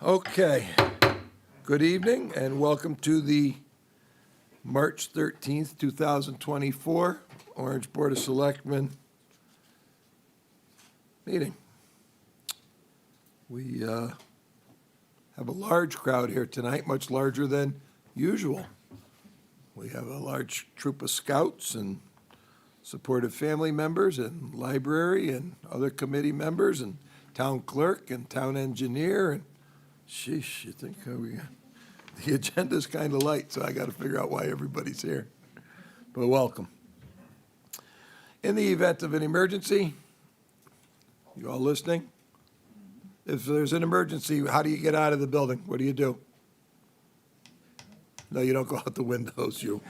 Okay. Good evening and welcome to the March 13th, 2024 Orange Board of Selectmen meeting. We have a large crowd here tonight, much larger than usual. We have a large troop of scouts and supportive family members and library and other committee members and town clerk and town engineer and sheesh, you think the agenda's kind of light, so I got to figure out why everybody's here. But welcome. In the event of an emergency, you all listening? If there's an emergency, how do you get out of the building? What do? No, you don't go out the windows, you.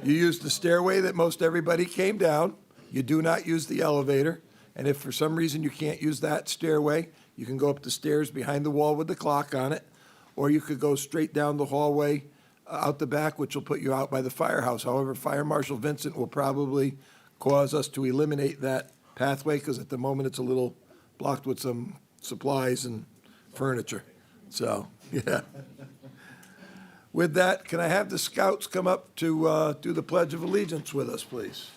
You use the stairway that most everybody came down. You do not use the elevator. And if for some reason you can't use that stairway, you can go up the stairs behind the wall with the clock on it, or you could go straight down the hallway out the back, which will put you out by the firehouse. However, Fire Marshal Vincent will probably cause us to eliminate that pathway because at the moment it's a little blocked with some supplies and furniture. So, yeah. With that, can I have the scouts come up to do the Pledge of Allegiance with us, please?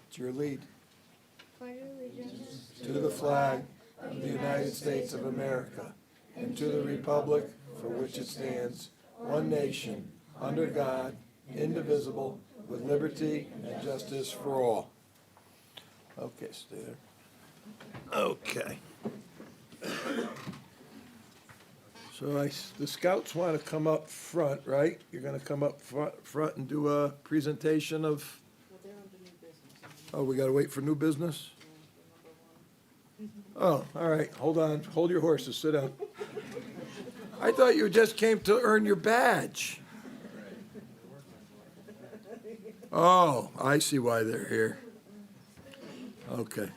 It's your lead. Pledge allegiance To the flag of the United States of America and to the republic for which it stands, one nation, under God, indivisible, with liberty and justice for all. Okay, stay there. Okay. So the scouts want to come up front, right? You're going to come up front and do a presentation of... Oh, we got to wait for new business? Oh, all right, hold on. Hold your horses, sit down. I thought you just came to earn your badge. Oh, I see why they're here. Okay.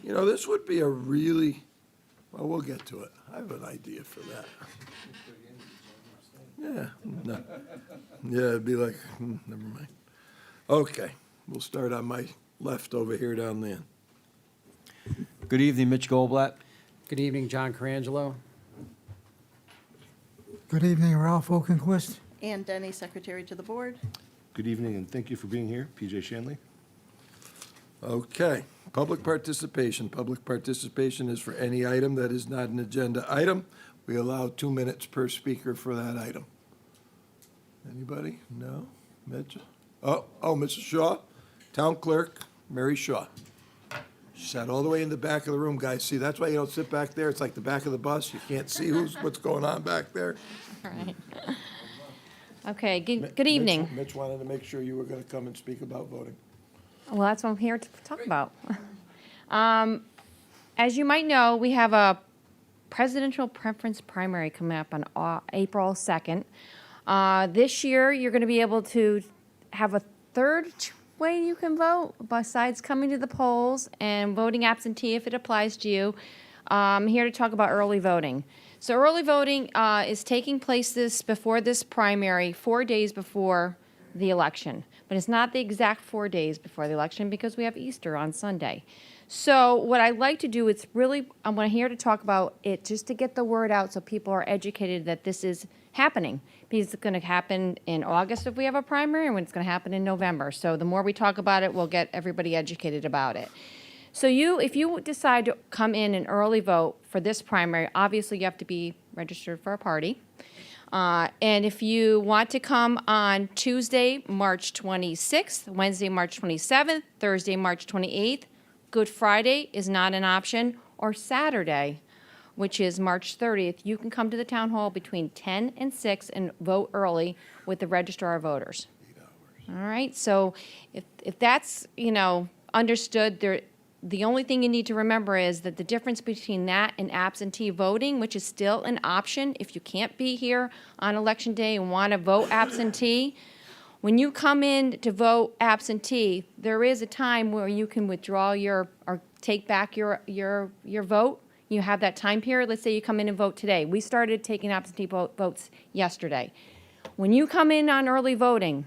You know, this would be a really, well, we'll get to it. I have an idea for that. Yeah, no. Yeah, it'd be like, never mind. Okay, we'll start on my left over here down there. Good evening, Mitch Goldblatt. Good evening, John Carangelo. Good evening, Ralph Okenquist. and Denny, Secretary to the Board. Good evening, and thank you for being here. PJ Shanley. Okay, public participation. Public participation is for any item that is not an agenda item. We allow 2 minutes per speaker for that item. Anybody? No? Mitch? Oh, Mrs. Shaw, Town Clerk, Mary Shaw. She sat all the way in the back of the room, guys. See, that's why you don't sit back there. It's like the back of the bus. You can't see what's going on back there. All right. Okay, good evening. Mitch wanted to make sure you were going to come and speak about voting. Well, that's what I'm here to talk about. As you might know, we have a presidential preference primary coming up on April 2nd. This year, you're going to be able to have a third way you can vote besides coming to the polls and voting absentee if it applies to you. I'm here to talk about early voting. So early voting is taking place before this primary 4 days before the election. But it's not the exact 4 days before the election because we have Easter on Sunday. So what I'd like to do is really, I'm here to talk about it just to get the word out so people are educated that this is happening. Because it's going to happen in August if we have a primary, and it's going to happen in November. So the more we talk about it, we'll get everybody educated about it. So if you decide to come in and early vote for this primary, obviously you have to be registered for a party. And if you want to come on Tuesday, March 26th, Wednesday, March 27th, Thursday, March 28th, Good Friday is not an option, or Saturday, which is March 30th, you can come to the town hall between 10 and 6 and vote early with the registrar of voters. 8 hours. All right, so if that's, understood, the only thing you need to remember is that the difference between that and absentee voting, which is still an option if you can't be here on election day and want to vote absentee, when you come in to vote absentee, there is a time where you can withdraw or take back your vote. You have that time period. Let's say you come in and vote today. We started taking absentee votes yesterday. When you come in on early voting,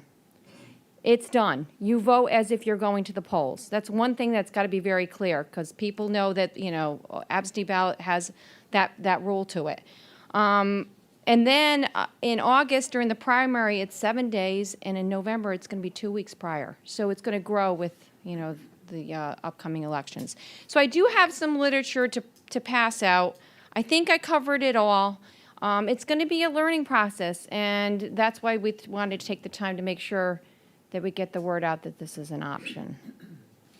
it's done. You vote as if you're going to the polls. That's one thing that's got to be very clear, because people know that, absentee ballot has that rule to it. And then in August, during the primary, it's 7 days, and in November, it's going to be 2 weeks prior. So it's going to grow with, the upcoming elections. So I do have some literature to pass out. I think I covered it all. It's going to be a learning process, and that's why we wanted to take the time to make sure that we get the word out that this is an option.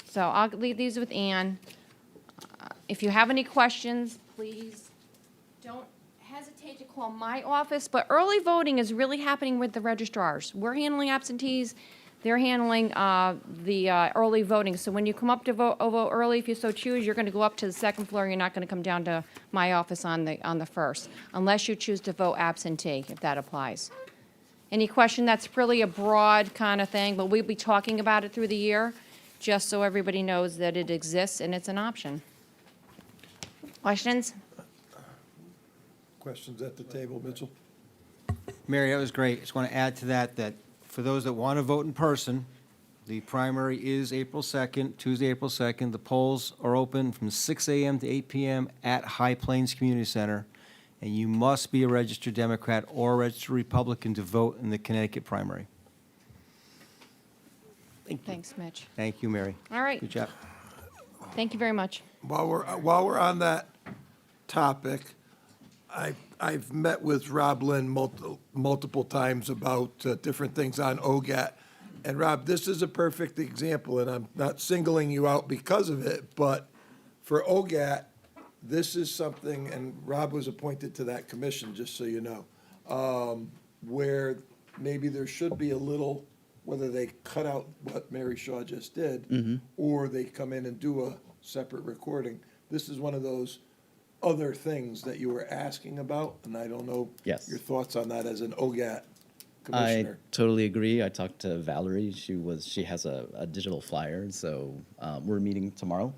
So I'll leave these with Ann. If you have any questions, please don't hesitate to call my office, but early voting is really happening with the registrars. We're handling absentees, they're handling the early voting. So when you come up to vote early, if you so choose, you're going to go up to the second floor. You're not going to come down to my office on the first, unless you choose to vote absentee, if that applies. Any question? That's really a broad kind of thing, but we'll be talking about it through the year, just so everybody knows that it exists and it's an option. Questions? Questions at the table, Mitchell? Mary, that was great. Just want to add to that for those that want to vote in person, the primary is April 2nd, Tuesday, April 2nd. The polls are open from 6 a.m. to 8 p.m. at High Plains Community Center, and you must be a registered Democrat or a registered Republican to vote in the Connecticut primary. Thanks, Mitch. Thank you, Mary. All right. Good job. Thank you very much. While we're on that topic, I've met with Rob Lynn multiple times about different things on OGAT. And Rob, this is a perfect example, and I'm not singling you out because of it, but for OGAT, this is something, and Rob was appointed to that commission, just so you know, where maybe there should be a little, whether they cut out what Mary Shaw just did, or they come in and do a separate recording. This is one of those other things that you were asking about, and I don't know Yes. your thoughts on that as an OGAT I commissioner. totally agree. I talked to Valerie. She has a digital flyer, so we're meeting tomorrow,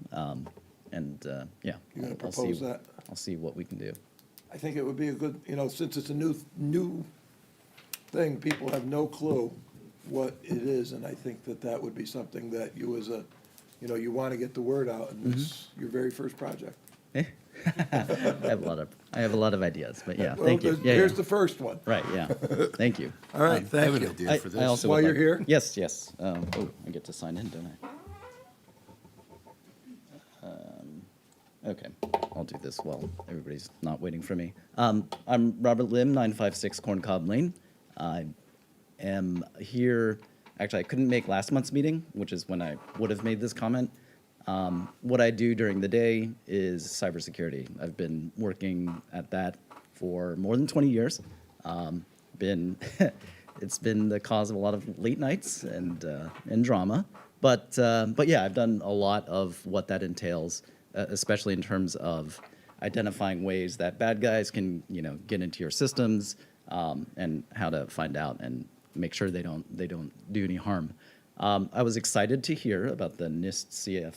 and yeah, You gonna I'll propose see. that? I'll see what we can do. I think it would be a good, since it's a new thing, people have no clue what it is, and I think that would be something that you as a, you want to get the word out, and it's your very first project. I have a lot of ideas, but yeah, Well, thank you. Yeah, Here's yeah. the first one. Right, yeah. Thank you. All right, thank you. idea for this. I also While would you're like- here? Yes, yes. Oh, I get to sign in, don't I? Okay, I'll do this while everybody's not waiting for me. I'm Robert Lim, 956 Corncob Lane. I am here, actually, I couldn't make last month's meeting, which is when I would have made this comment. What I do during the day is cybersecurity. I've been working at that for more than 20 years. It's been the cause of a lot of late nights and drama. But yeah, I've done a lot of what that entails, especially in terms of identifying ways that bad guys can, get into your systems, and how to find out and make sure they don't do any harm. I was excited to hear about the NIST CF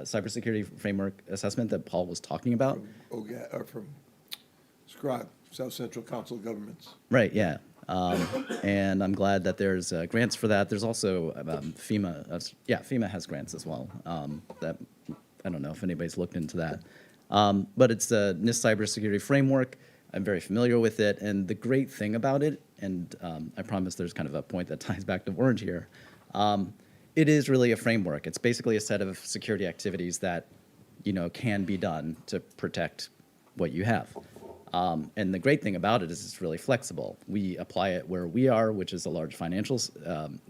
cybersecurity framework assessment that Paul was talking about. OGAT, or from SCROG, South Central Council of Governments. Right, yeah. And I'm glad that there's grants for that. There's also FEMA. FEMA has grants as well. That I don't know if anybody's looked into that. But it's the NIST cybersecurity framework. I'm very familiar with it. And the great thing about it, and I promise there's kind of a point that ties back to Orange here, it is really a framework. It's basically a set of security activities that, can be done to protect what you have. And the great thing about it is it's really flexible. We apply it where we are, which is a large financial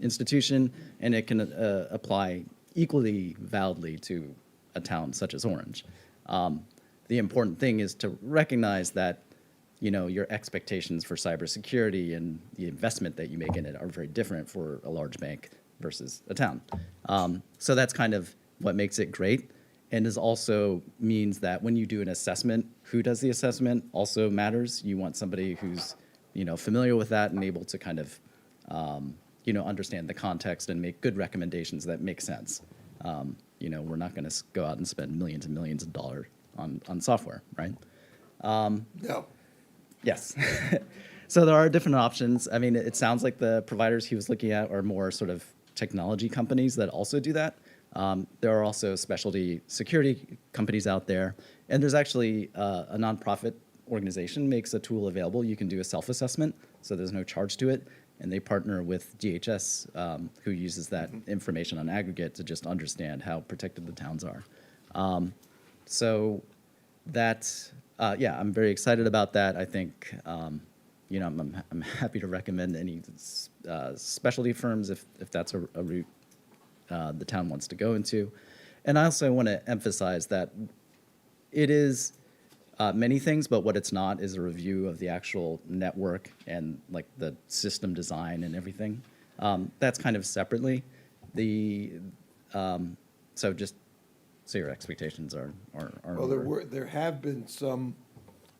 institution, and it can apply equally validly to a town such as Orange. The important thing is to recognize that, your expectations for cybersecurity and the investment that you make in it are very different for a large bank versus a town. So that's kind of what makes it great. And is also means that when you do an assessment, who does the assessment also matters. You want somebody who's, familiar with that and able to kind of, understand the context and make good recommendations that make sense. We're not going to go out and spend millions and millions of dollars on software, right? No. Yes. So there are different options. I mean, it sounds like the providers he was looking at are more sort of technology companies that also do that. There are also specialty security companies out there, and there's actually a nonprofit organization makes a tool available. You can do a self-assessment, so there's no charge to it, and they partner with DHS, who uses that information on aggregate to just understand how protected the towns are. So that, yeah, I'm very excited about that. I think, you know, I'm happy to recommend any specialty firms if that's a route the town wants to go into. And I also want to emphasize that it is many things, but what it's not is a review of the actual network and like the system design and everything. That's kind of separately. So just so your expectations are Well, there have been some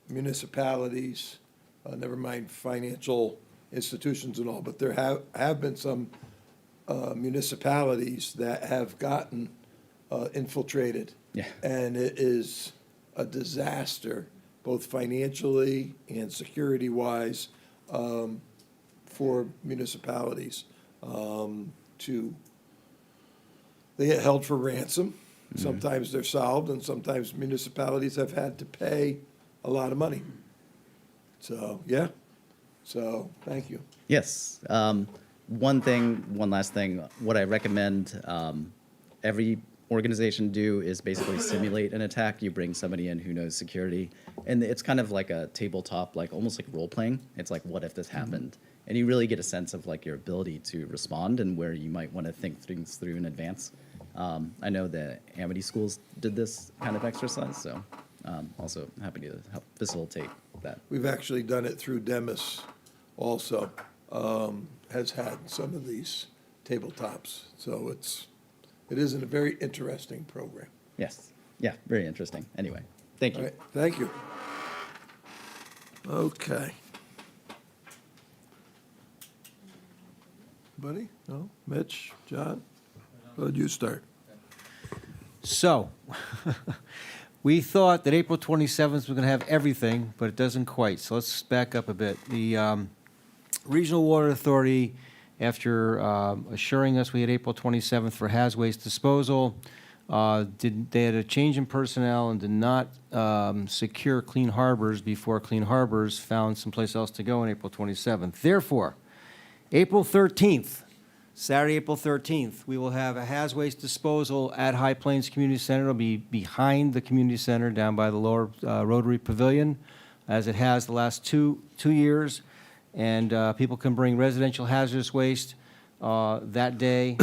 municipalities, never mind financial institutions and all, but there have been some municipalities that have gotten infiltrated. Yeah. And it is a disaster, both financially and security-wise, for municipalities. They get held for ransom. Sometimes they're solved, and sometimes municipalities have had to pay a lot of money. So, yeah. So, thank you. Yes. One last thing, what I recommend every organization do is basically simulate an attack. You bring somebody in who knows security, and it's kind of like a tabletop, like almost like role playing. It's like, what if this happened? And you really get a sense of like your ability to respond and where you might want to think things through in advance. I know the Amity schools did this kind of exercise, so also happy to help facilitate that. We've actually done it through Demis also, has had some of these tabletops. So it is a very interesting program. Yes. Yeah, very interesting. Anyway, thank All you. right, thank you. Okay. Buddy? No? Mitch? John? Go ahead, you start. So, we thought that April 27th was going to have everything, but it doesn't quite. So let's back up a bit. The Regional Water Authority, after assuring us we had April 27th for haz waste disposal, they had a change in personnel and did not secure Clean Harbors before Clean Harbors found someplace else to go on April 27th. Therefore, April 13th, Saturday, April 13th, we will have a haz waste disposal at High Plains Community Center. It'll be behind the community center down by the lower Rotary Pavilion, as it has the last two years. And people can bring residential hazardous waste that day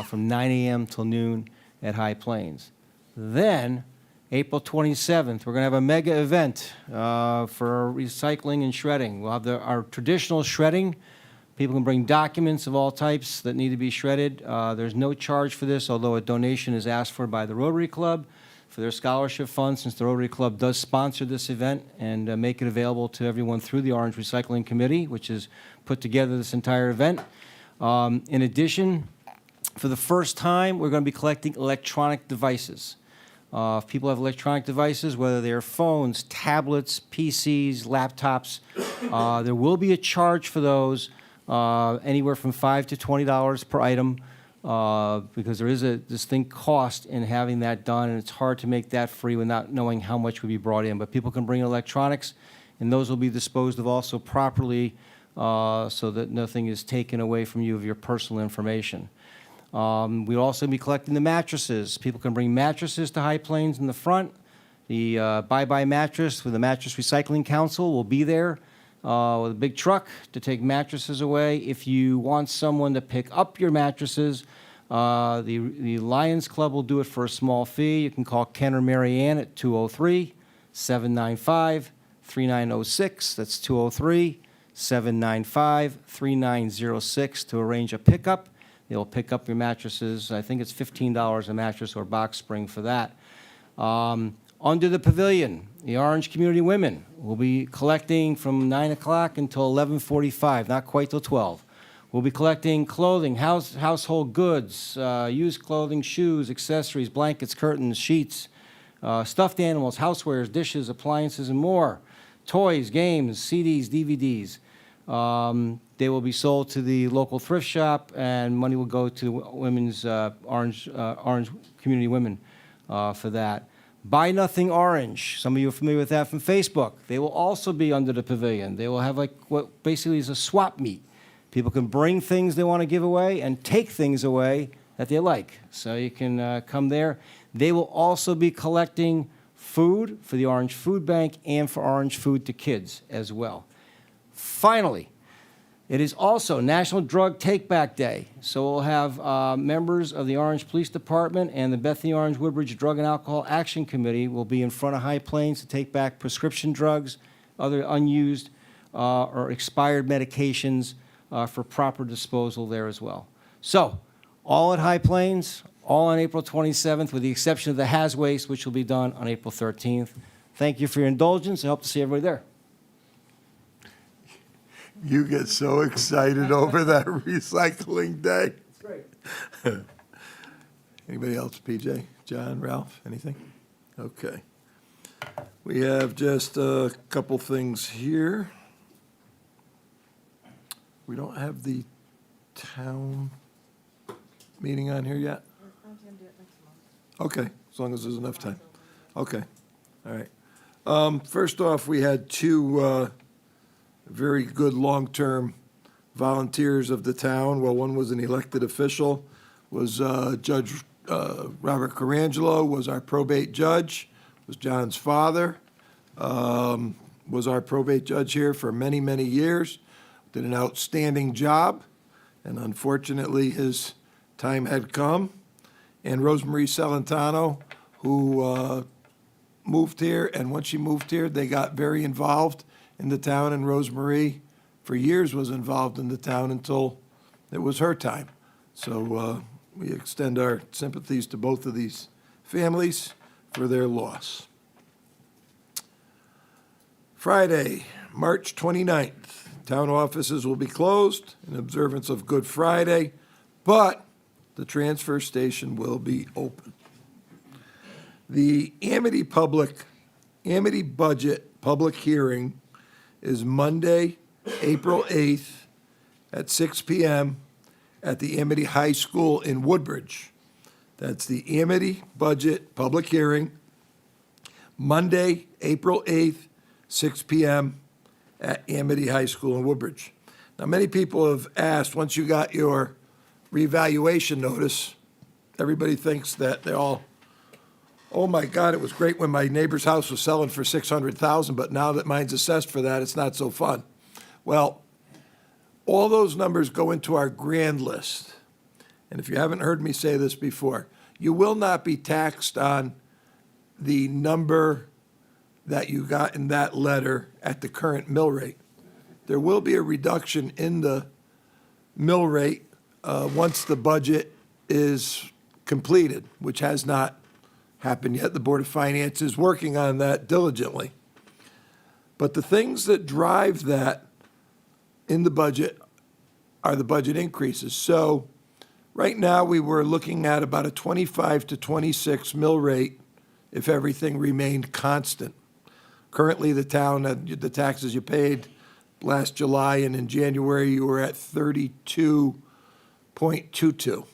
from 9 a.m. till noon at High Plains. Then, April 27th, we're going to have a mega event for recycling and shredding. We'll have our traditional shredding. People can bring documents of all types that need to be shredded. There's no charge for this, although a donation is asked for by the Rotary Club for their scholarship fund, since the Rotary Club does sponsor this event and make it available to everyone through the Orange Recycling Committee, which has put together this entire event. In addition, for the first time, we're going to be collecting electronic devices. If people have electronic devices, whether they're phones, tablets, PCs, laptops, there will be a charge for those. Anywhere from $5 to $20 per item, because there is a distinct cost in having that done, and it's hard to make that free without knowing how much would be brought in. But people can bring electronics, and those will be disposed of also properly, so that nothing is taken away from you of your personal information. We'll also be collecting the mattresses. People can bring mattresses to High Plains in the front. The Bye-Bye Mattress with the Mattress Recycling Council will be there with a big truck to take mattresses away. If you want someone to pick up your mattresses, the Lions Club will do it for a small fee. You can call Ken or Mary Ann at 203-795-3906. That's 203-795-3906 to arrange a pickup. They'll pick up your mattresses. I think it's $15 a mattress or box spring for that. Under the pavilion, the Orange Community Women will be collecting from 9 o'clock until 11:45, not quite till 12. We'll be collecting clothing, household goods, used clothing, shoes, accessories, blankets, curtains, sheets, stuffed animals, housewares, dishes, appliances, and more. Toys, games, CDs, DVDs. They will be sold to the local thrift shop, and money will go to Women's Orange Community Women for that. Buy Nothing Orange. Some of you are familiar with that from Facebook. They will also be under the pavilion. They will have like what basically is a swap meet. People can bring things they want to give away and take things away that they like. So you can come there. They will also be collecting food for the Orange Food Bank and for Orange Food to Kids as well. Finally, it is also National Drug Take-Back Day. So we'll have members of the Orange Police Department and the Bethany Orange Woodbridge Drug and Alcohol Action Committee will be in front of High Plains to take back prescription drugs, other unused or expired medications for proper disposal there as well. So, all at High Plains, all on April 27th, with the exception of the Has Waste, which will be done on April 13th. Thank you for your indulgence. I hope to see everybody there. You get so excited over that recycling day. Great. Anybody else, PJ, John, Ralph, anything? Okay. We have just a couple things here. We don't have the town meeting on here yet? Okay, as long as there's enough time. Okay, all right. First off, we had two very good long-term volunteers of the town. Well, one was an elected official, was Judge Robert Carangelo, was our probate judge, was John's father, was our probate judge here for many, many years, did an outstanding job, and unfortunately, his time had come. And Rosemarie Celentano, who moved here, and once she moved here, they got very involved in the town, and Rosemarie, for years, was involved in the town until it was her time. So we extend our sympathies to both of these families for their loss. Friday, March 29th, town offices will be closed in observance of Good Friday, but the transfer station will be open. The Amity budget public hearing is Monday, April 8th at 6 p.m. at the Amity High School in Woodbridge. That's the Amity budget public hearing, Monday, April 8th, 6 p.m. at Amity High School in Woodbridge. Now, many people have asked, once you got your revaluation notice, everybody thinks that they're all, oh my God, it was great when my neighbor's house was selling for $600,000, but now that mine's assessed for that, it's not so fun. Well, all those numbers go into our grand list. And if you haven't heard me say this before, you will not be taxed on the number that you got in that letter at the current mill rate. There will be a reduction in the mill rate once the budget is completed, which has not happened yet. The Board of Finance is working on that diligently. But the things that drive that in the budget are the budget increases. So right now, we were looking at about a 25 to 26 mill rate if everything remained constant. Currently, the town, the taxes you paid last July and in January, you were at 32.22.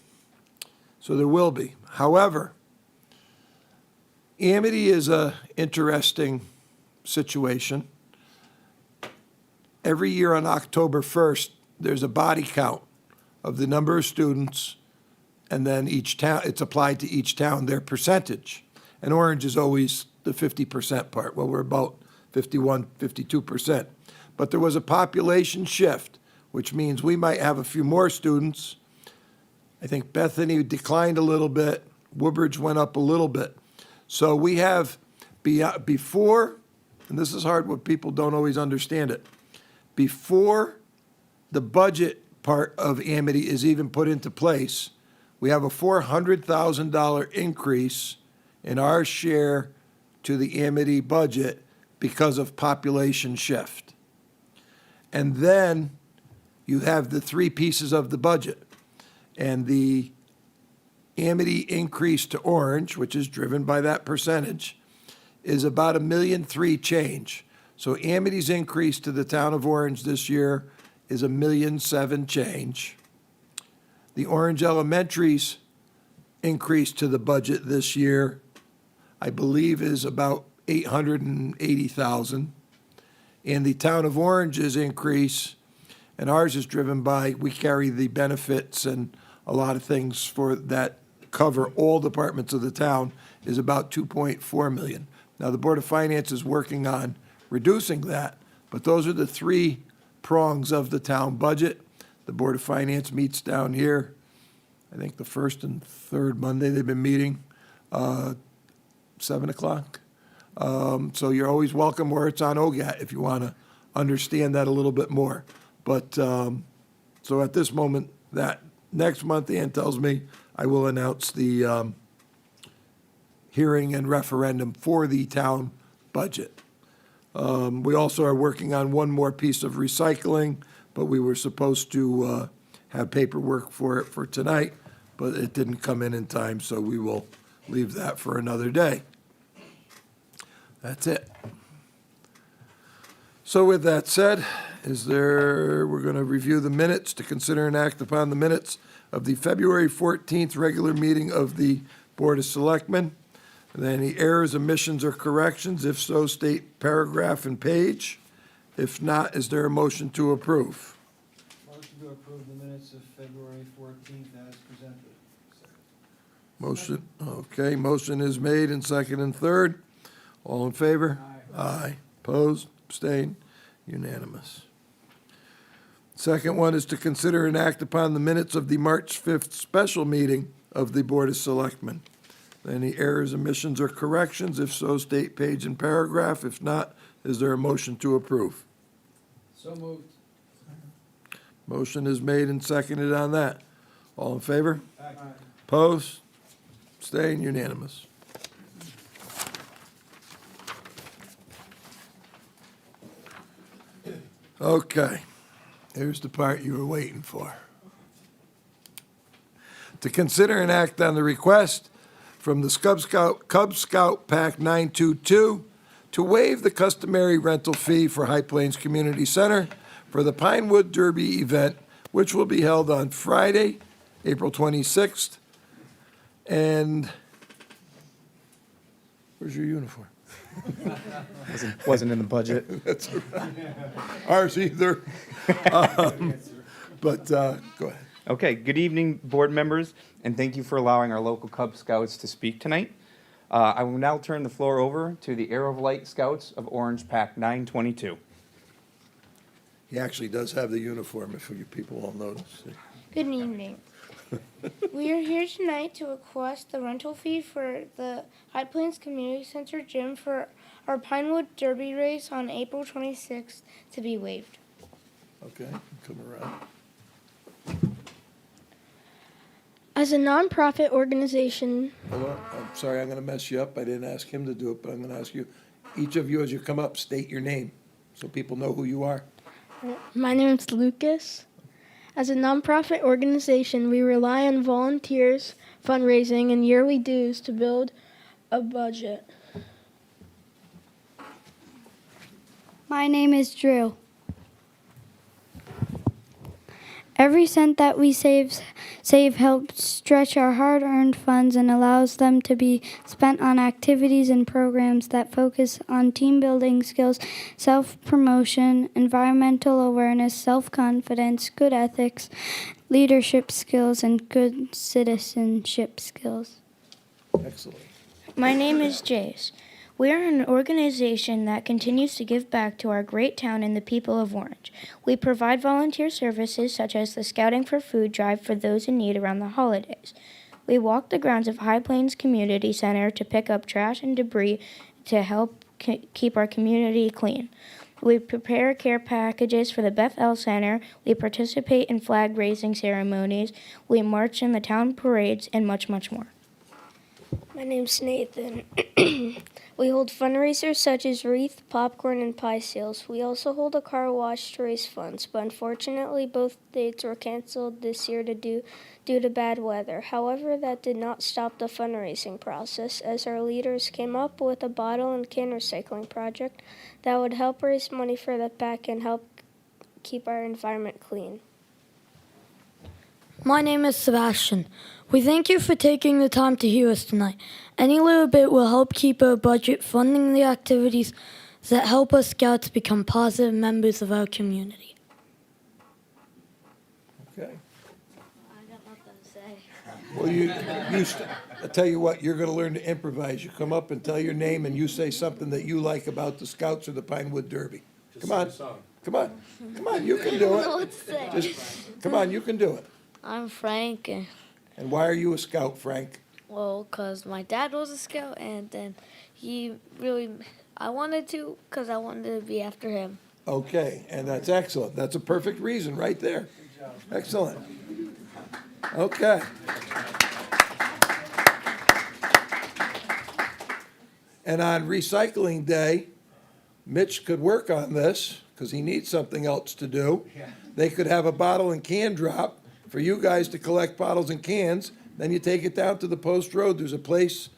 So there will be. However, Amity is an interesting situation. Every year on October 1st, there's a body count of the number of students, and then each town, it's applied to each town, their percentage. And Orange is always the 50% part. Well, we're about 51, 52%. But there was a population shift, which means we might have a few more students. I think Bethany declined a little bit. Woodbridge went up a little bit. So we have, before, and this is hard when people don't always understand it, before the budget part of Amity is even put into place, we have a $400,000 increase in our share to the Amity budget because of population shift. And then you have the three pieces of the budget. And the Amity increase to Orange, which is driven by that percentage, is about $1.3 million change. So Amity's increase to the town of Orange this year is $1,000,007 change. The Orange Elementary's increase to the budget this year, I believe, is about $880,000. And the Town of Orange's increase, and ours is driven by, we carry the benefits and a lot of things for that cover all departments of the town, is about 2.4 million. Now, the Board of Finance is working on reducing that, but those are the three prongs of the town budget. The Board of Finance meets down here, I think the first and third Monday they've been meeting, 7 o'clock. So you're always welcome where it's on OGAT if you want to understand that a little bit more. But, so at this moment, that next month, Ann tells me, I will announce the hearing and referendum for the town budget. We also are working on one more piece of recycling, but we were supposed to have paperwork for it for tonight, but it didn't come in time, so we will leave that for another day. That's it. So with that said, we're going to review the minutes to consider and act upon the minutes of the February 14th regular meeting of the Board of Selectmen. Are there any errors, omissions, or corrections? If so, state paragraph and page. If not, is there a motion to approve? Motion to approve the minutes of February 14th as presented. Motion, okay, motion is made and second and third. All in favor? Aye. Opposed? Abstained? Unanimous. Second one is to consider and act upon the minutes of the March 5th special meeting of the Board of Selectmen. Any errors, omissions, or corrections? If so, state page and paragraph. If not, is there a motion to approve? So moved. Motion is made and seconded on that. All in favor? Aye. Opposed? Abstained? Unanimous. Okay, here's the part you were waiting for. To consider and act on the request from the Cub Scout Pack 922 to waive the customary rental fee for High Plains Community Center for the Pinewood Derby event, which will be held on Friday, April 26th. And where's your uniform? Wasn't in the budget. Ours either. But go ahead. Okay, good evening, board members, and thank you for allowing our local Cub Scouts to speak tonight. I will now turn the floor over to the Arrow of Light Scouts of Orange Pack 922. He actually does have the uniform, if you people all notice. Good evening. We are here tonight to request the rental fee for the High Plains Community Center gym for our Pinewood Derby race on April 26th to be waived. Okay, come around. As a nonprofit organization, Hold on, I'm sorry, I'm gonna mess you up. I didn't ask him to do it, but I'm gonna ask you, each of you, as you come up, state your name, so people know who you are. my name is Lucas. As a nonprofit organization, we rely on volunteers, fundraising, and yearly dues to build a budget. My name is Drew. Every cent that we save helps stretch our hard-earned funds and allows them to be spent on activities and programs that focus on team building skills, self-promotion, environmental awareness, self-confidence, good ethics, leadership skills, and good citizenship skills. Excellent. My name is Jace. We are an organization that continues to give back to our great town and the people of Orange. We provide volunteer services such as the Scouting for Food drive for those in need around the holidays. We walk the grounds of High Plains Community Center to pick up trash and debris to help keep our community clean. We prepare care packages for the Beth L. Center. We participate in flag raising ceremonies. We march in the town parades and much, much more. My name's Nathan. We hold fundraisers such as wreath, popcorn, and pie sales. We also hold a car wash to raise funds, but unfortunately both dates were canceled this year due to bad weather. However, that did not stop the fundraising process, as our leaders came up with a bottle and can recycling project that would help raise money for the pack and help keep our environment clean. My name is Sebastian. We thank you for taking the time to hear us tonight. Any little bit will help keep our budget funding the activities that help us scouts become positive members of our community. Okay. I got nothing to say. Well, I tell you what, you're gonna learn to improvise. You come up and tell your name and you say something that you like about the Scouts or the Pinewood Derby. Come on, come on, come on, you can do it. Just, come on, you can do it. I'm Frank. And why are you a Scout, Frank? Well, because my dad was a scout, and then I wanted to, because I wanted to be after him. Okay, and that's excellent. That's a perfect reason right there. Excellent. Okay. And on recycling day, Mitch could work on this, because he needs something else to do. They could have a bottle and can drop for you guys to collect bottles and cans. Then you take it down to the post road. There's a place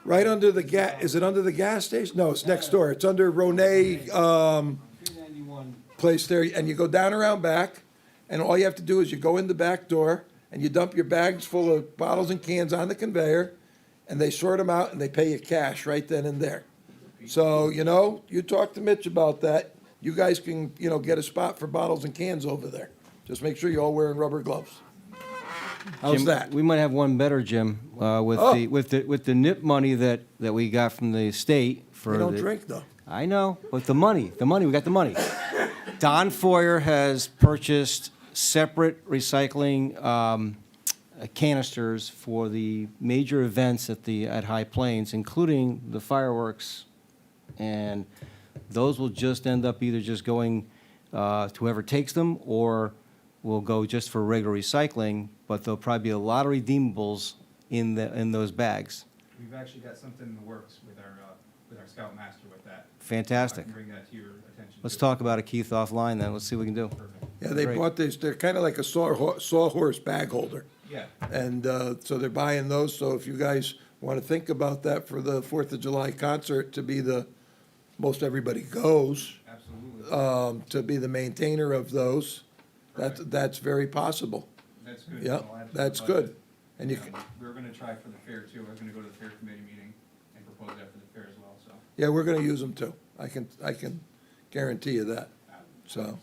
right under the is it under the gas station? No, it's next door. It's under Ronay, place there, and you go down around back, and all you have to do is you go in the back door, and you dump your bags full of bottles and cans on the conveyor, and they sort them out, and they pay you cash right then and there. So, you talk to Mitch about that. You guys can, get a spot for bottles and cans over there. Just make sure you're all wearing rubber gloves. How's Jim, that? We might have one better, Jim, with the NIP money that we got from the state for You don't the- drink, though. I know, but the money, we got the money. Don Foyer has purchased separate recycling canisters for the major events at High Plains, including the fireworks, and those will just end up either just going to whoever takes them, or will go just for regular recycling, but there'll probably be a lot of redeemables in those bags. We've actually got something in the works with our Scoutmaster with that. Fantastic. I can bring that to your attention. Let's talk about it, Keith, offline then. Let's see what we can do. Yeah, they Great. bought this, they're kind of like a sawhorse bag holder. Yeah. And so they're buying those, so if you guys want to think about that for the Fourth of July concert, to be most everybody goes, Absolutely. to be the maintainer of those, that's very possible. That's good. Yeah, I'll add to the that's budget. good. And you, We were gonna try for the fair too. I was gonna go to the fair committee meeting and propose that for the fair as well, so. yeah, we're gonna use them too. I can guarantee you that. So,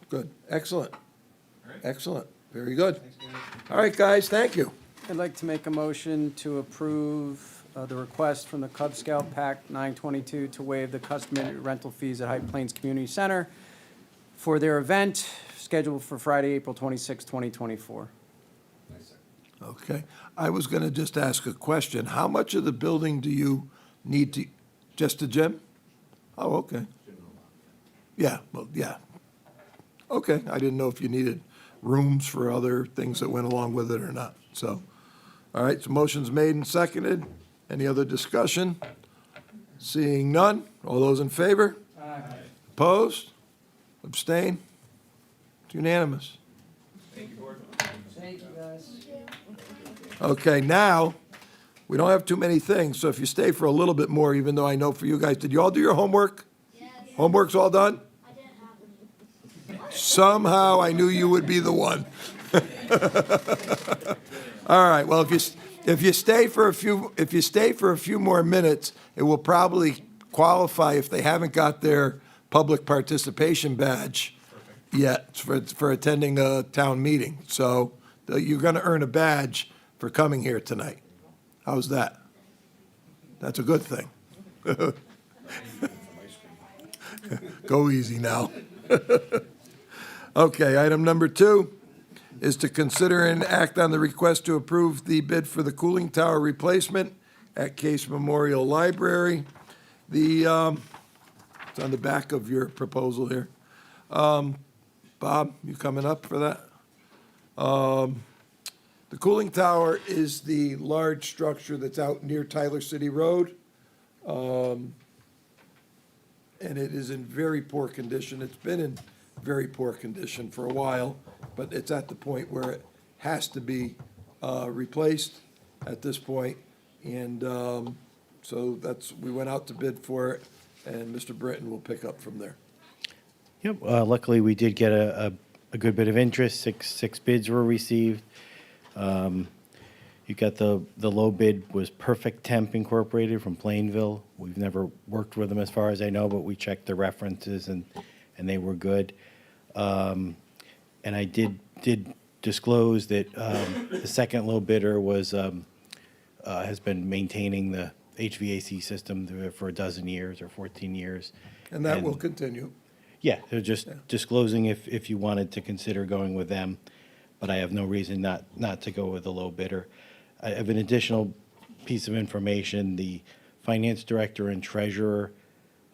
good, excellent, excellent, very good. All right, guys, thank you. I'd like to make a motion to approve the request from the Cub Scout Pack 922 to waive the customary rental fees at High Plains Community Center for their event scheduled for Friday, April 26, 2024. Okay, I was gonna just ask a question. How much of the building do you need to, just a gym? Oh, okay. Yeah, well, yeah. Okay, I didn't know if you needed rooms for other things that went along with it or not, so. All right, so motion's made and seconded. Any other discussion? Seeing none, all those in favor? Opposed? Abstain? It's unanimous. Thank you, board. Okay, now, we don't have too many things, so if you stay for a little bit more, even though I know for you guys, did you all do your homework? Yes. Homework's all done? I didn't have any. Somehow I knew you would be the one. All right, well, if you stay for a few more minutes, it will probably qualify if they haven't got their public participation badge yet for attending a town meeting. So you're going to earn a badge for coming here tonight. How's that? That's a good thing. Go easy now. Okay, item number 2 is to consider and act on the request to approve the bid for the cooling tower replacement at Case Memorial Library. It's on the back of your proposal here. Bob, you coming up for that? The cooling tower is the large structure that's out near Tyler City Road. And it is in very poor condition. It's been in very poor condition for a while, but it's at the point where it has to be replaced at this point. And so we went out to bid for it, and Mr. Britton will pick up from there. Yep, luckily, we did get a good bit of interest. Six bids were received. You got the low bid was Perfect Temp Incorporated from Plainville. We've never worked with them as far as I know, but we checked the references and they were good. And I did disclose that the second low bidder was has been maintaining the HVAC system for a dozen years or 14 years. And that will continue. Yeah, they're just disclosing if you wanted to consider going with them, but I have no reason not to go with the low bidder. I have an additional piece of information. The finance director and treasurer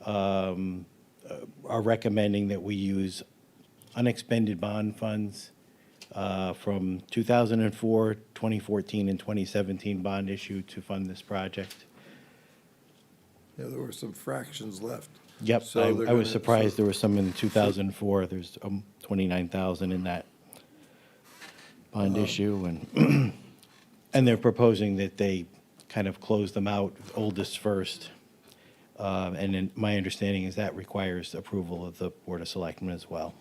are recommending that we use unexpended bond funds from 2004, 2014, and 2017 bond issue to fund this project. Yeah, there were some fractions left. Yep, So I they're was gonna- surprised there was some in 2004. There's 29,000 in that bond issue, and and they're proposing that they kind of close them out, oldest first. And then my understanding is that requires approval of the Board of Selectmen as well.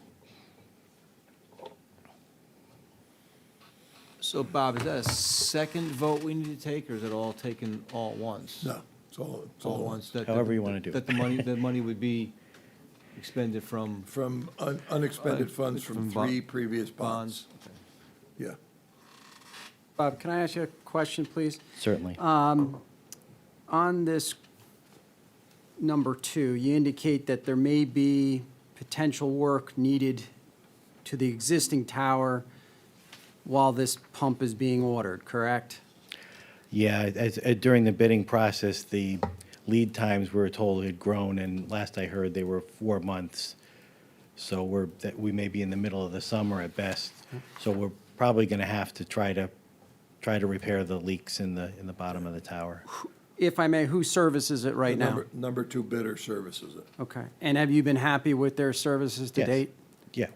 So Bob, is that a second vote we need to take, or is it all taken all at once? No, it's all All at once? that- However you wanna do it. That the money would be expended from From unexpended funds from from bond- 3 previous bonds. bonds? Yeah. Bob, can I ask you a question, please? Certainly. On this number 2, you indicate that there may be potential work needed to the existing tower while this pump is being ordered, correct? Yeah, during the bidding process, the lead times we were told had grown, and last I heard, they were 4 months. So we may be in the middle of the summer at best. So we're probably gonna have to try to repair the leaks in the bottom of the tower. If I may, who services it right The now? Number 2 bidder services it. Okay. And have you been happy with their services to Yes. date? Yeah,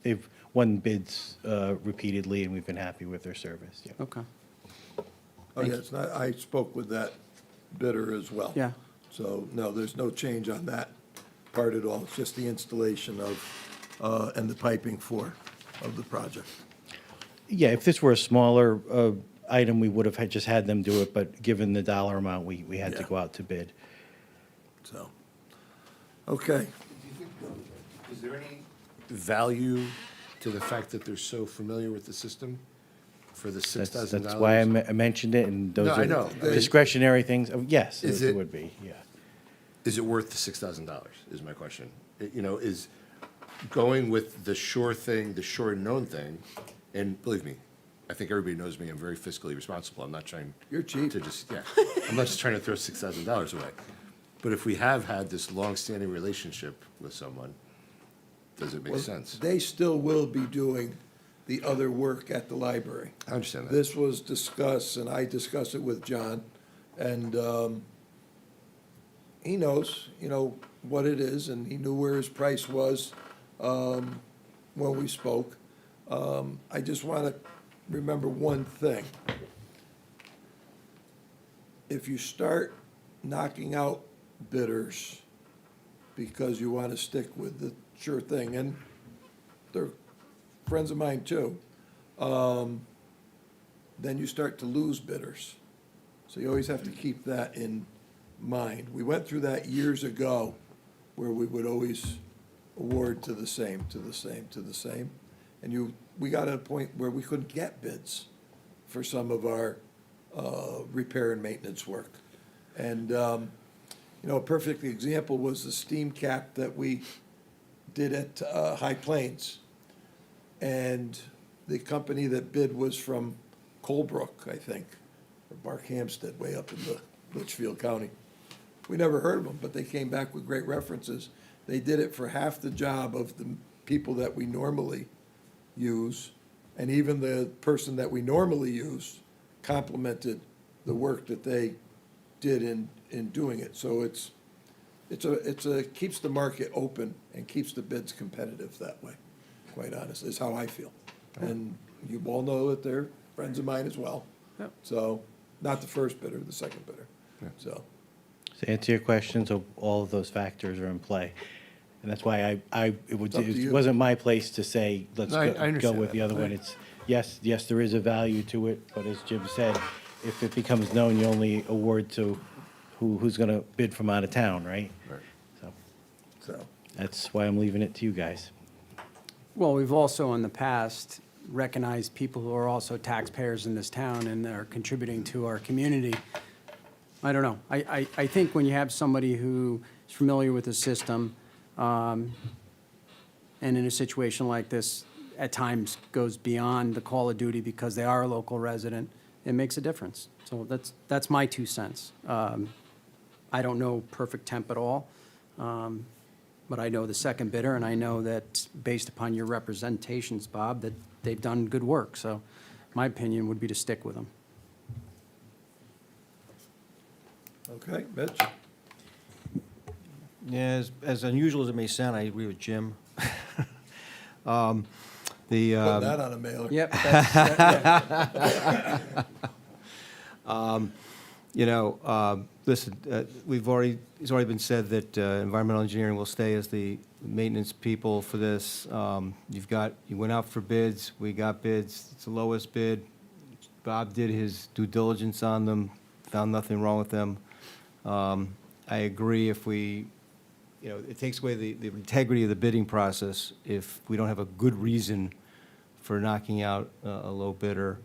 they've won bids repeatedly, and we've been happy with their service, yeah. Okay. Oh, yeah, it's not, I spoke with that bidder as well. Yeah. So, no, there's no change on that part at all. It's just the installation of, and the piping of the project. Yeah, if this were a smaller item, we would have just had them do it, but given the dollar amount, we had to Yeah. go out to bid. So, okay. Is there any value to the fact that they're so familiar with the system for the $6,000? That's why I mentioned it, and those No, I are know. discretionary things. Yes, Is it it- would be, yeah. Is it worth the $6,000, is my question. Is going with the sure thing, the sure known thing, and believe me, I think everybody knows me, I'm very fiscally responsible. I'm not trying. You're cheap. To just, yeah, I'm not just trying to throw $6,000 away. But if we have had this long-standing relationship with someone, does it make Well, sense? They still will be doing the other work at the library. I understand that. This was discussed, and I discussed it with John, and he knows, what it is, and he knew where his price was when we spoke. I just want to remember one thing. If you start knocking out bidders because you want to stick with the sure thing, and they're friends of mine too, then you start to lose bidders. So you always have to keep that in mind. We went through that years ago, where we would always award to the same. And we got to a point where we couldn't get bids for some of our repair and maintenance work. And, a perfect example was the steam cap that we did at High Plains. And the company that bid was from Colebrook, I think, or Barkhamsted, way up in the Litchfield County. We never heard of them, but they came back with great references. They did it for half the job of the people that we normally use, and even the person that we normally use complimented the work that they did in doing it. So it's keeps the market open and keeps the bids competitive that way, quite honestly, is how I feel. And you all know that they're friends of mine as well. Yep. So, not the first bidder, the second bidder, so. To answer your question, so all of those factors are in play. And that's why up to you. it wasn't my place to say, let's No, I go understand with that. the other one. It's, yes, there is a value to it, but as Jim said, if it becomes known, you only award to who's gonna bid from out of town, right? Right. So So, that's why I'm leaving it to you guys. Well, we've also in the past recognized people who are also taxpayers in this town and are contributing to our community. I don't know. I think when you have somebody who is familiar with the system, and in a situation like this, at times goes beyond the call of duty because they are a local resident, it makes a difference. So that's my 2 cents. I don't know Perfect Temp at all, but I know the second bidder, and I know that based upon your representations, Bob, that they've done good work. So my opinion would be to stick with them. okay, Mitch? Yeah, as unusual as it may sound, I agree with Jim. Put that on a mailer. Yep. Yeah. You know, listen, it's already been said that environmental engineering will stay as the maintenance people for this. You went out for bids, we got bids, it's the lowest bid. Bob did his due diligence on them, found nothing wrong with them. I agree if it takes away the integrity of the bidding process if we don't have a good reason for knocking out a low bidder.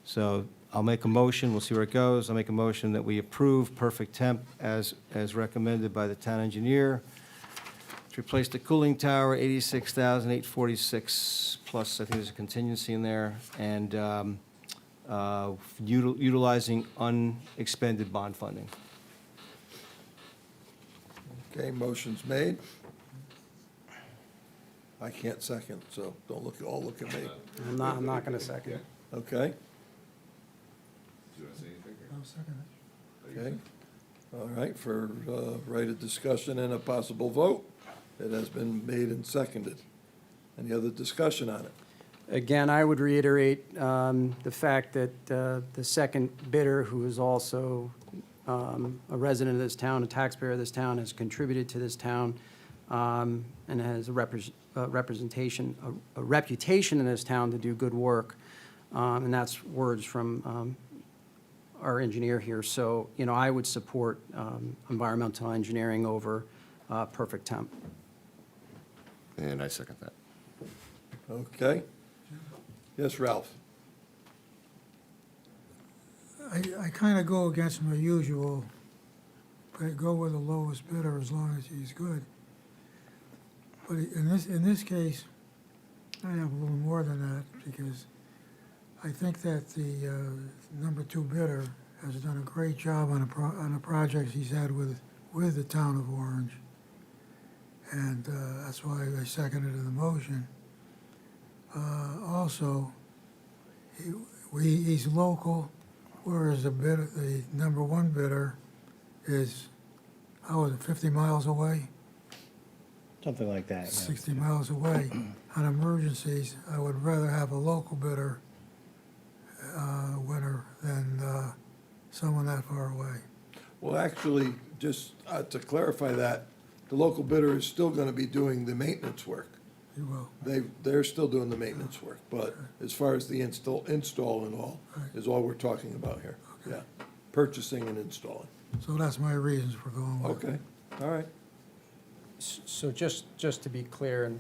So I'll make a motion, we'll see where it goes. I'll make a motion that we approve Perfect Temp as recommended by the town engineer to replace the cooling tower, $86,846, plus I think there's a contingency in there, and utilizing unexpended bond funding. Okay, motion's made. I can't second, so don't all look at me. I'm not going to second it. Okay, Do you want to say anything? I'll second it. okay. All right, for right of discussion and a possible vote, it has been made and seconded. Any other discussion on it? Again, I would reiterate the fact that the second bidder, who is also a resident of this town, a taxpayer of this town, has contributed to this town and has a reputation in this town to do good work. And that's words from our engineer here. So, I would support environmental engineering over Perfect Temp. And I second that. Okay. Yes, Ralph? I kind of go against my usual, but go with the lowest bidder as long as he's good. But in this case, I have a little more than that because I think that the number 2 bidder has done a great job on the projects he's had with the town of Orange. And that's why I seconded the motion. Also, he's local, whereas the number 1 bidder is, 50 miles away? Something like that, yeah. 60 miles away. On emergencies, I would rather have a local bidder winner than someone that far away. Well, actually, just to clarify that, the local bidder is still going to be doing the maintenance work. You will. They're still doing the maintenance work, but as far as the install and all, is all we're talking about here. Yeah, purchasing and installing. So that's my reasons for going with it. Okay, all right. So just to be clear and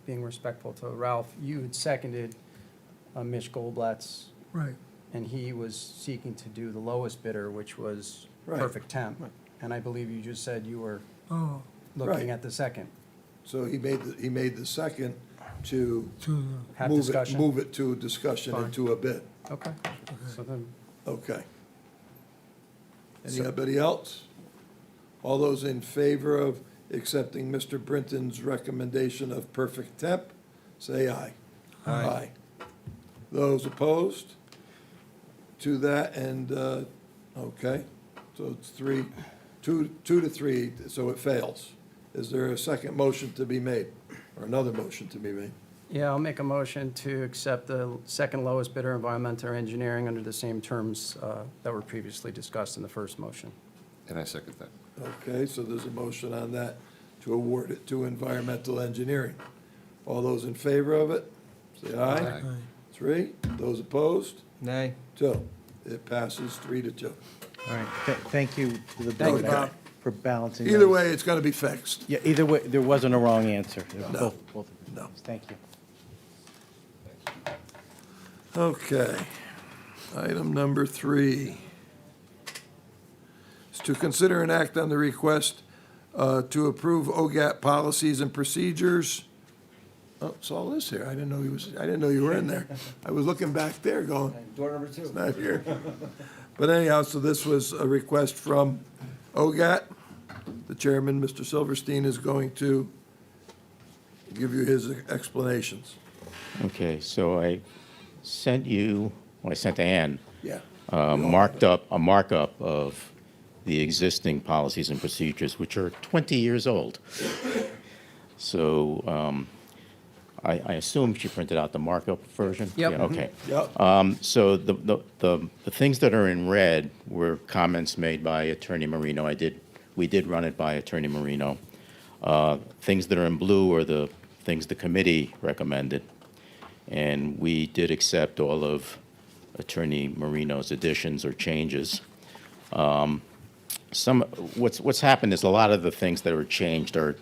being respectful to Ralph, you had seconded Mitch Goldblatt's, Right. and he was seeking to do the lowest bidder, which was Right. Perfect Temp. And I believe you just said you were Oh, looking Right. at the second. So he made the second to to Have move discussion? move it to a discussion Fine. and to a bid. Okay. So then, Okay. Anybody else? All those in favor of accepting Mr. Brinton's recommendation of Perfect Temp, say aye. Aye. Those opposed to that, and, okay, so it's 2 to 3, so it fails. Is there a second motion to be made, or another motion to be made? yeah, I'll make a motion to accept the second lowest bidder, environmental engineering, under the same terms that were previously discussed in the first motion. And I second that. Okay, so there's a motion on that to award it to environmental engineering. All those in favor of it, say aye. Aye. 3. Those opposed, Nay. 2. It passes 3-2. All right, thank you to the Thank you, board Bob. for balancing. Either those. way, it's gonna be fixed. Yeah, either way, there wasn't a wrong answer. They're No. both of them. No. Thank you. Okay. Item number 3 is to consider an act on the request to approve OGAT policies and procedures. Oh, it's all this here. I didn't know you were in there. I was looking back there going, Door number 2. it's not here. But anyhow, so this was a request from OGAT. The chairman, Mr. Silverstein, is going to give you his explanations. Okay, so I sent you, well, I sent to Ann, Yeah. a markup of the existing policies and procedures, which are 20 years old. So I assume she printed out the markup version? Yep. Yeah, okay. Yep. So the things that are in red were comments made by Attorney Marino. We did run it by Attorney Marino. Things that are in blue are the things the committee recommended. And we did accept all of Attorney Marino's additions or changes. What's happened is a lot of the things that were changed are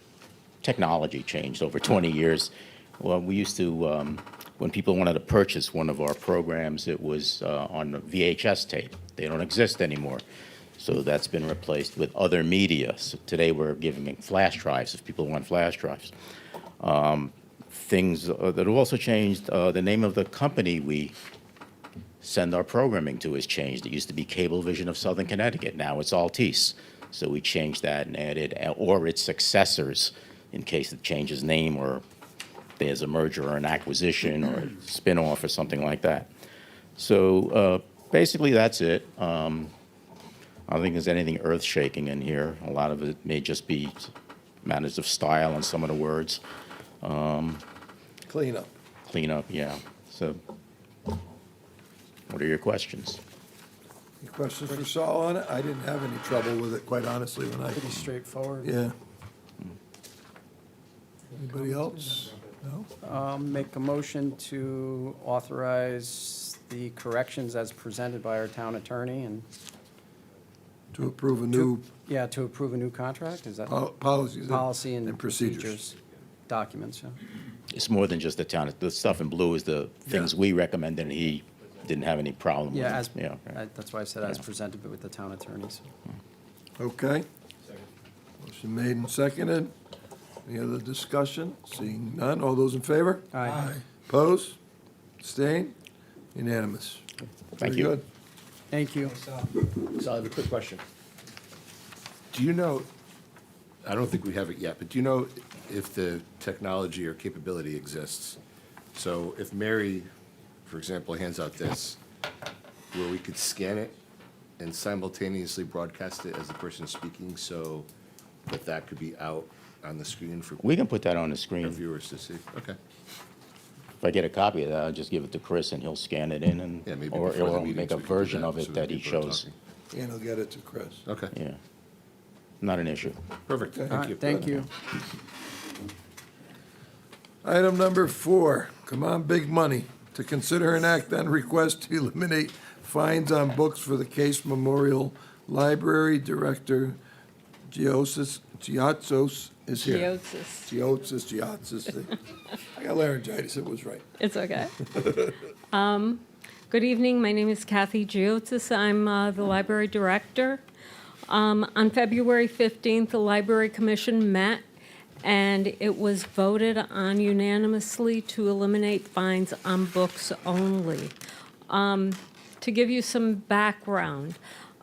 technology changed over 20 years. Well, we used to, when people wanted to purchase one of our programs, it was on a VHS tape. They don't exist anymore. So that's been replaced with other media. So today we're giving flash drives if people want flash drives. Things that have also changed, the name of the company we send our programming to has changed. It used to be Cablevision of Southern Connecticut. Now it's Altice. So we changed that and added, or its successors, in case it changes name or there's a merger or an acquisition or a spin-off or something like that. So basically that's it. I don't think there's anything earth-shaking in here. A lot of it may just be matters of style on some of the words. Cleanup. Cleanup, yeah. So what are your questions? Any questions for Saul on it? I didn't have any trouble with it, quite honestly, when I, Pretty straightforward. yeah. Anybody else? No? Make a motion to authorize the corrections as presented by our town attorney and, To approve a new yeah, to approve a new contract, is that? policies Policy and procedures. procedures documents, yeah. It's more than just the town. The stuff in blue is the things we recommended, and he didn't have any problem with. Yeah, it. as, right. that's why I said as Yeah. presented, but with the town attorneys. Okay. Motion made and seconded. Any other discussion? Seeing none. All those in favor? Aye. Opposed? Abstained? Unanimous. Thank Very you. good. Thank you. So I have a quick question. Do you know, I don't think we have it yet, but do you know if the technology or capability exists? So if Mary, for example, hands out this, where we could scan it and simultaneously broadcast it as the person speaking, so that could be out on the screen for We can put that on the our screen. viewers to see? Okay. If I get a copy of that, I'll just give it to Chris, and he'll scan it in, and Yeah, maybe or before the he'll meeting make so a we can do version that, of so it that he people are shows. talking. And he'll get it to Chris. Okay, Yeah, not an issue. perfect, Okay. All thank right, you. thank you. Item number 4, come on, big money. To consider an act on request to eliminate fines on books for the Case Memorial Library Director Giotsos is here. Giotsos. I got laryngitis, it was right. It's okay. Good evening, my name is Kathy Giotsis. I'm the library director. On February 15th, the Library Commission met, and it was voted on unanimously to eliminate fines on books only. To give you some background,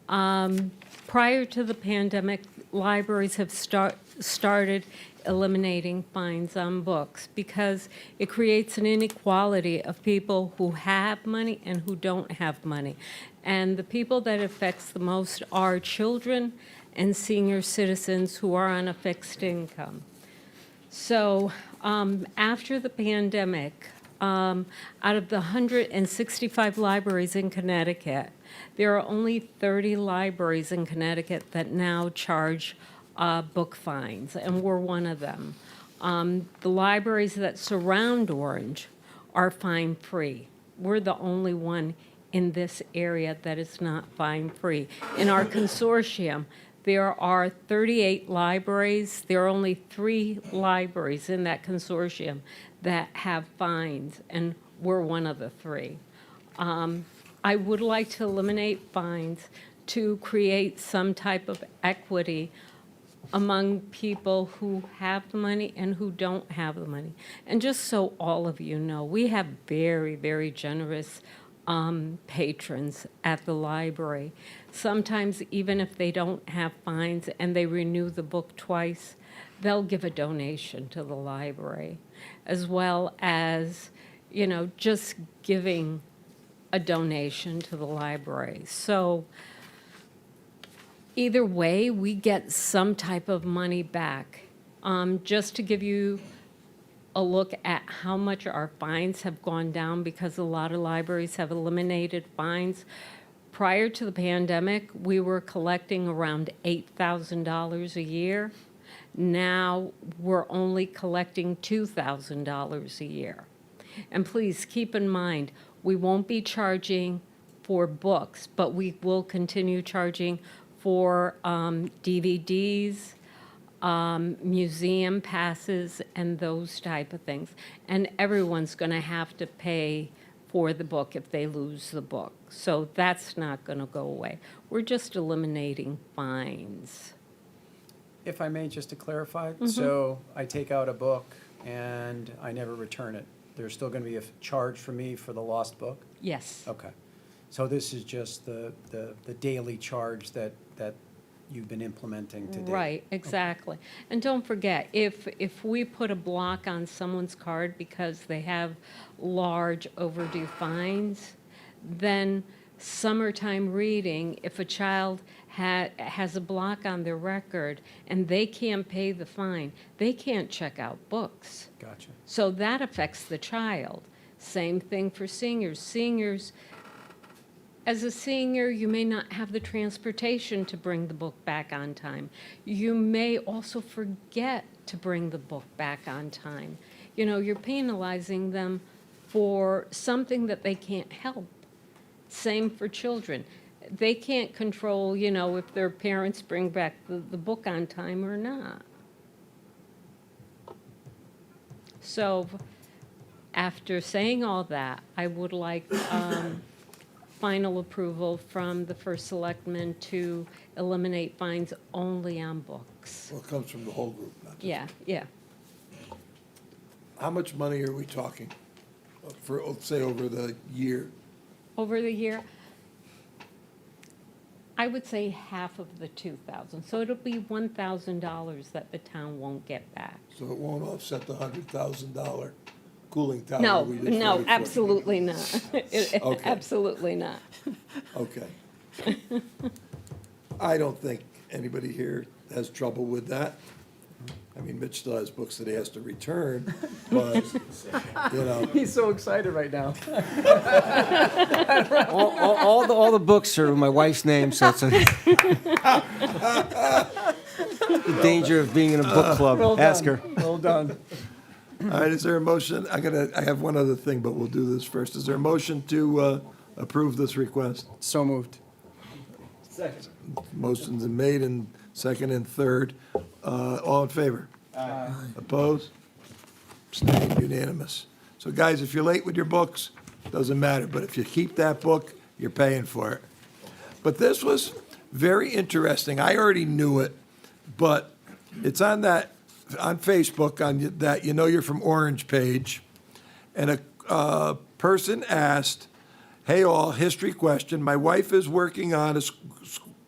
prior to the pandemic, libraries have started eliminating fines on books because it creates an inequality of people who have money and who don't have money. And the people that it affects the most are children and senior citizens who are on a fixed income. So after the pandemic, out of the 165 libraries in Connecticut, there are only 30 libraries in Connecticut that now charge book fines, and we're one of them. The libraries that surround Orange are fine-free. We're the only one in this area that is not fine-free. In our consortium, there are 38 libraries. There are only 3 libraries in that consortium that have fines, and we're one of the 3. I would like to eliminate fines to create some type of equity among people who have the money and who don't have the money. And just so all of you know, we have very, very generous patrons at the library. Sometimes even if they don't have fines and they renew the book twice, they'll give a donation to the library, as well as, you know, just giving a donation to the library. So either way, we get some type of money back. Just to give you a look at how much our fines have gone down, because a lot of libraries have eliminated fines. Prior to the pandemic, we were collecting around $8,000 a year. Now we're only collecting $2,000 a year. And please keep in mind, we won't be charging for books, but we will continue charging for DVDs, museum passes, and those type of things. And everyone's going to have to pay for the book if they lose the book. So that's not going to go away. We're just eliminating fines. If I may, just to clarify, so I take out a book and I never return it. There's still going to be a charge for me for the lost book? Yes. Okay. So this is just the daily charge that you've been implementing to date? Right, exactly. And don't forget, if we put a block on someone's card because they have large overdue fines, then summertime reading, if a child has a block on their record and they can't pay the fine, they can't check out books. Gotcha. So that affects the child. Same thing for seniors. Seniors, as a senior, you may not have the transportation to bring the book back on time. You may also forget to bring the book back on time. You know, you're penalizing them for something that they can't help. Same for children. They can't control, you know, if their parents bring back the book on time or not. So after saying all that, I would like final approval from the first selectman to eliminate fines only on books. Well, it comes from the whole group, not just. Yeah, yeah. How much money are we talking for, let's say, over the year? Over the year, I would say half of the 2,000. So it'll be $1,000 that the town won't get back. So it won't offset the $100,000 cooling tower No, we just no, voted for? absolutely not. Okay. Absolutely not. Okay. I don't think anybody here has trouble with that. I mean, Mitch still has books that he has to return, but, you know, He's so excited right now. All the books are my wife's name, so it's the danger of being in a book club. Ask her. Well done. all right, is there a motion? I have one other thing, but we'll do this first. Is there a motion to approve this request? So moved. Motion's been made and second and third. All in favor? Aye. Opposed? Abstained, unanimous. So guys, if you're late with your books, doesn't matter, but if you keep that book, you're paying for it. But this was very interesting. I already knew it, but it's on Facebook, on that You Know You're from Orange page. And a person asked, "Hey all, history question. My wife is working on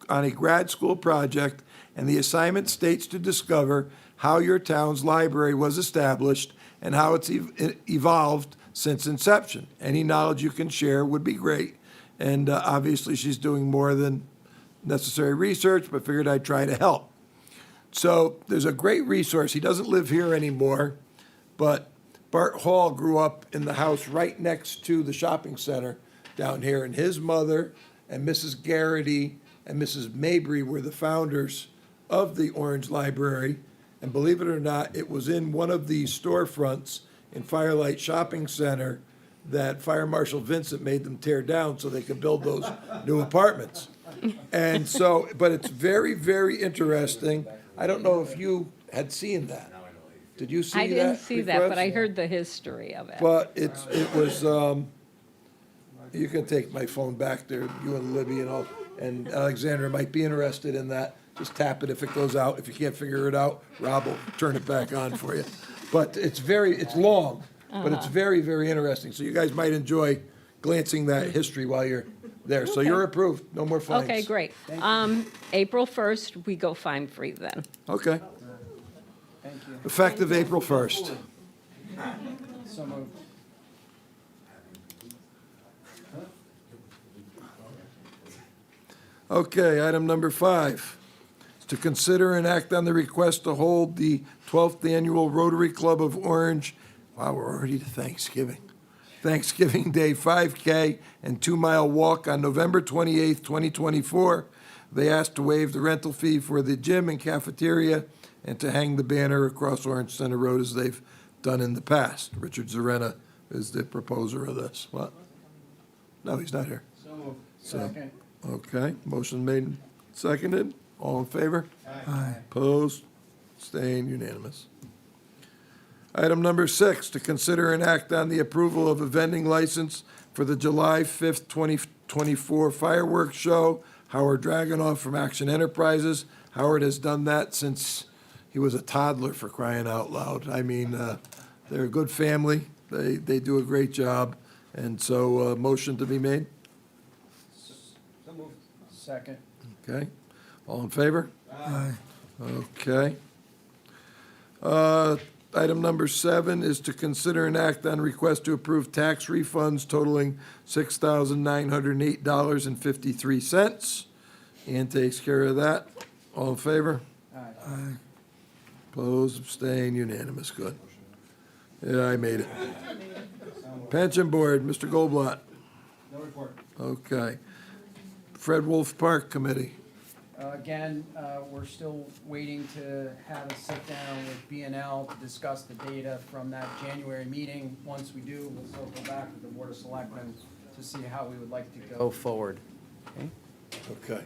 a grad school project, and the assignment states to discover how your town's library was established and how it's evolved since inception. Any knowledge you can share would be great." And obviously, she's doing more than necessary research, but figured I'd try to help. So there's a great resource. He doesn't live here anymore, but Bart Hall grew up in the house right next to the shopping center down here, and his mother and Mrs. Garrity and Mrs. Mabry were the founders of the Orange Library. And believe it or not, it was in one of the storefronts in Firelight Shopping Center that Fire Marshal Vincent made them tear down so they could build those new apartments. And so, but it's very, very interesting. I don't know if you had seen that. Did you see that? I didn't see that, but I request? heard the history of it. But it was, you can take my phone back there, you and Libby and all, and Alexandra might be interested in that. Just tap it if it goes out. If you can't figure it out, Rob will turn it back on for you. But it's long, but it's very, very interesting. So you guys might enjoy glancing that history while you're there. So you're approved. No more fines. Okay, great. April 1st, we go fine-free then. Okay. Thank you. Effective April 1st. So moved. Okay, item number 5 is to consider and act on the request to hold the 12th Annual Rotary Club of Orange, wow, we're already to Thanksgiving, Thanksgiving Day 5K and 2-mile walk on November 28th, 2024. They asked to waive the rental fee for the gym and cafeteria and to hang the banner across Orange Center Road as they've done in the past. Richard Zarena is the proposer of this. What? No, he's not here. So moved. So- Second. Okay, motion made, and seconded. All in favor? Aye. Opposed? Abstained, unanimous. Item number 6, to consider and act on the approval of a vending license for the July 5th, 2024 fireworks show. Howard Dragonoff from Action Enterprises. Howard has done that since he was a toddler, for crying out loud. I mean, they're a good family. They do a great job. And so, motion to be made? So moved. Second. Okay, all in favor? Aye. Okay. Item number 7 is to consider an act on request to approve tax refunds totaling $6,908.53. Ann takes care of that. All in favor? Aye. Opposed, abstained, unanimous, good. Yeah, I made it. Pension Board, Mr. Goldblatt. No report. Okay. Fred Wolf Park Committee. Again, we're still waiting to have a sit-down with B&L to discuss the data from that January meeting. Once we do, we'll circle back with the Board of Selectmen to see how we would like to go forward. Okay.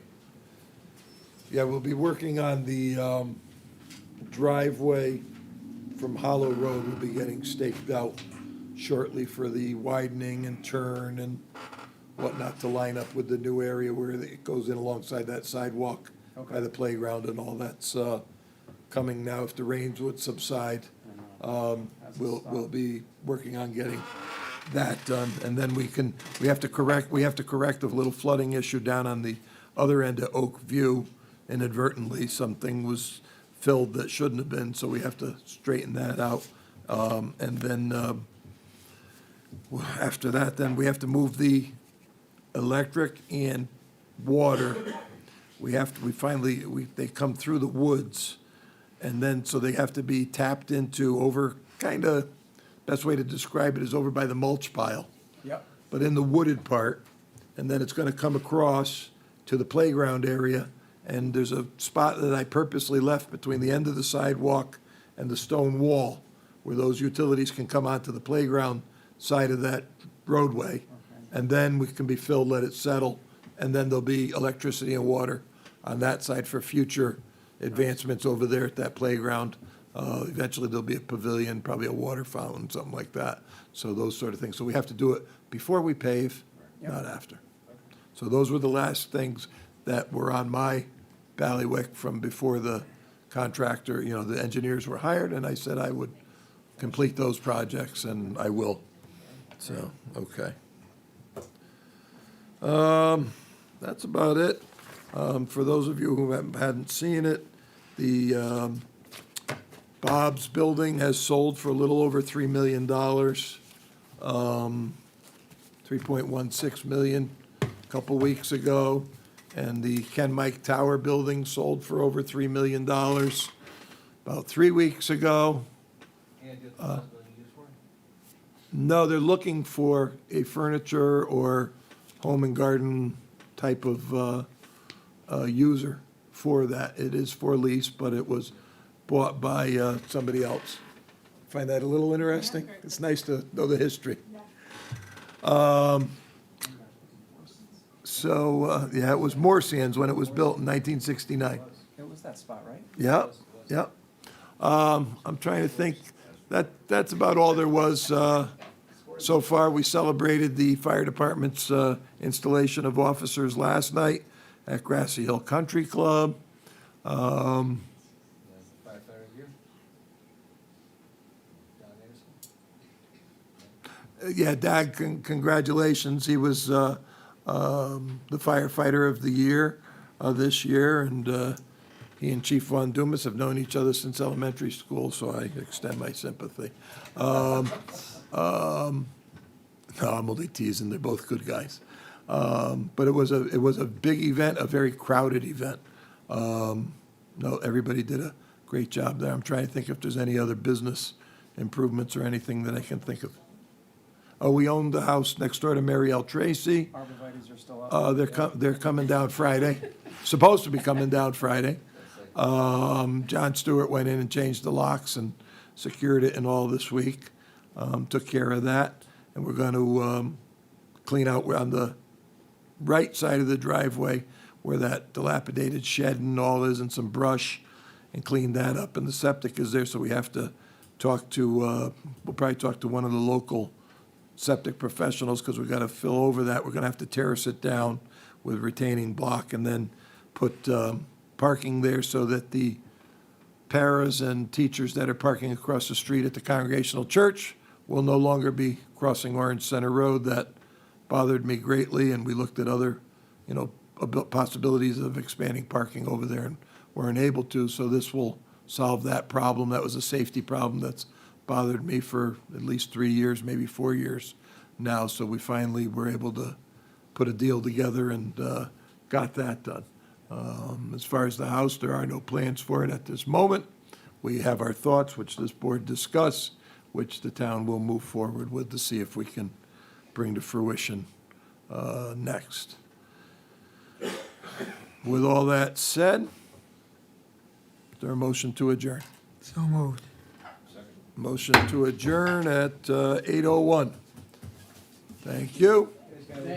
Yeah, we'll be working on the driveway from Hollow Road. Will be getting staked out shortly for the widening and turn and whatnot to line up with the new area where it goes in alongside that sidewalk by the playground and all that's coming now. If the rains would subside, we'll be working on getting that done. And then we have to correct a little flooding issue down on the other end of Oak View. Inadvertently, something was filled that shouldn't have been, so we have to straighten that out. And then after that, then we have to move the electric and water. They come through the woods, and then, so they have to be tapped into over, best way to describe it is over by the mulch pile, Yep. but in the wooded part, and then it's gonna come across to the playground area, and there's a spot that I purposely left between the end of the sidewalk and the stone wall, where those utilities can come onto the playground side of that roadway, and then we can be filled, let it settle, and then there'll be electricity and water on that side for future advancements over there at that playground. Eventually, there'll be a pavilion, probably a water fountain, something like that. So those sort of things. So we have to do it before we pave, not after. So those were the last things that were on my bailiwick from before the contractor, the engineers were hired, and I said I would complete those projects, and I will. So, okay. That's about it. For those of you who hadn't seen it, the Bob's Building has sold for a little over $3 million, 3.16 million a couple weeks ago. And the Ken Mike Tower Building sold for over $3 million about 3 weeks ago. No, they're looking for a furniture or home and garden type of user for that. It is for lease, but it was bought by somebody else. Find that a little interesting? It's nice to know the history. Yeah, it was Morsan's when it was built in 1969. It was that spot, right? Yeah, yeah. I'm trying to think, that's about all there was so far. We celebrated the fire department's installation of officers last night at Grassy Hill Country Club. Yeah, Dag, congratulations. He was the firefighter of the year this year, and he and Chief Von Dumas have known each other since elementary school, so I extend my sympathy. No, I'm only teasing. They're both good guys. But it was a big event, a very crowded event. No, everybody did a great job there. I'm trying to think if there's any other business improvements or anything that I can think of. Oh, we own the house next door to Mary L. Tracy. Arborvitae's are still up. They're coming down Friday, supposed to be coming down Friday. John Stewart went in and changed the locks and secured it and all this week. Took care of that, and we're going to clean out on the right side of the driveway where that dilapidated shed and all is, and some brush, and clean that up. And the septic is there, so we have to talk to, we'll probably talk to one of the local septic professionals, because we've got to fill over that. We're going to have to terrace it down with retaining block and then put parking there so that the paras and teachers that are parking across the street at the Congregational Church will no longer be crossing Orange Center Road. That bothered me greatly, and we looked at other, possibilities of expanding parking over there and weren't able to, so this will solve that problem. That was a safety problem that's bothered me for at least 3 years, maybe 4 years now, so we finally were able to put a deal together and got that done. As far as the house, there are no plans for it at this moment. We have our thoughts, which this board discussed, which the town will move forward with to see if we can bring to fruition next. With all that said, is there a motion to adjourn? So moved. Motion to adjourn at 8:01. Thank you.